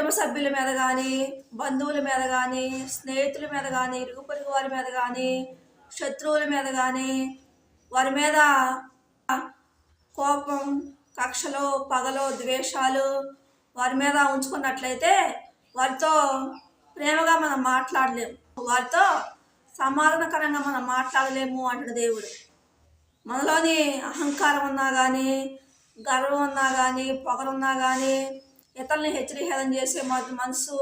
కుటుంబ సభ్యుల మీద కానీ, బంధువుల మీద కానీ, స్నేహితుల మీద కానీ, ఇరుగు పొరుగు వారి మీద కానీ, శత్రువుల మీద కానీ, వారి మీద కోపం, కక్షలు, పగలు, ద్వేషాలు వారి మీద ఉంచుకున్నట్లయితే వారితో ప్రేమగా మనం మాట్లాడలేము, వారితో సమాధానకరంగా మనం మాట్లాడలేము అంటున్న దేవుడు. మనలోని అహంకారం ఉన్నా కానీ, గర్వం ఉన్నా కానీ, పొగరున్నా కానీ, ఇతరులని హెచ్చరిహేళన చేసే మనసు,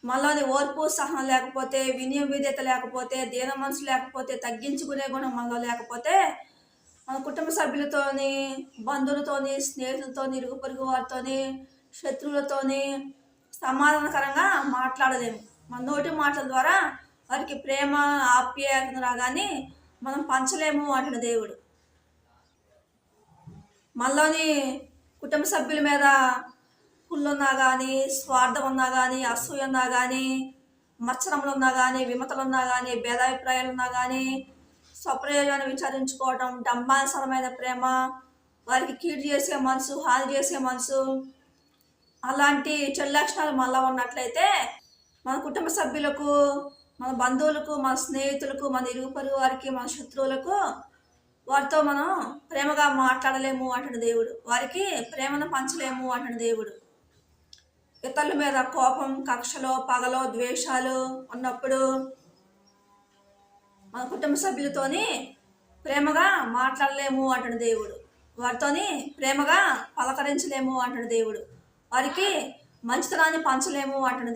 మనలోని ఓర్పు సహనం లేకపోతే, వినయ విధేయత లేకపోతే, దీన మనసు లేకపోతే, తగ్గించుకునే గుణం మనలో లేకపోతే, మన కుటుంబ సభ్యులతోని, బంధువులతోని, స్నేహితులతోని, ఇరుగు పొరుగు వారితోని, శత్రువులతోని సమాధానకరంగా మాట్లాడలేము. మన నోటి మాటల ద్వారా వారికి ప్రేమ, ఆప్యాయత రాగానే మనం పంచలేము అంటున్న దేవుడు. మనలోని కుటుంబ సభ్యుల మీద కుళ్ళున్నా కానీ, స్వార్థం ఉన్నా కానీ, అసూయ ఉన్నా కానీ, మత్సరములు ఉన్నా కానీ, విమతలు ఉన్నా కానీ, భేదాభిప్రాయాలు ఉన్నా కానీ, స్వప్రయోజనాన్ని విచారించుకోవడం, డంబానుసరమైన ప్రేమ, వారికి కీడు చేసే మనసు, హాని చేసే మనసు, అలాంటి చెడు లక్షణాలు మనలో ఉన్నట్లయితే మన కుటుంబ సభ్యులకు, మన బంధువులకు, మన స్నేహితులకు, మన ఇరుగు పొరుగు వారికి, మన శత్రువులకు వారితో మనం ప్రేమగా మాట్లాడలేము అంటున్న దేవుడు. వారికి ప్రేమను పంచలేము అంటున్న దేవుడు. ఇతరుల మీద కోపం, కక్షలో, పగలో, ద్వేషాలు ఉన్నప్పుడు మన కుటుంబ సభ్యులతోని ప్రేమగా మాట్లాడలేము అంటున్న దేవుడు. వారితోని ప్రేమగా పలకరించలేము అంటున్న దేవుడు. వారికి మంచితనాన్ని పంచలేము అంటున్న దేవుడు.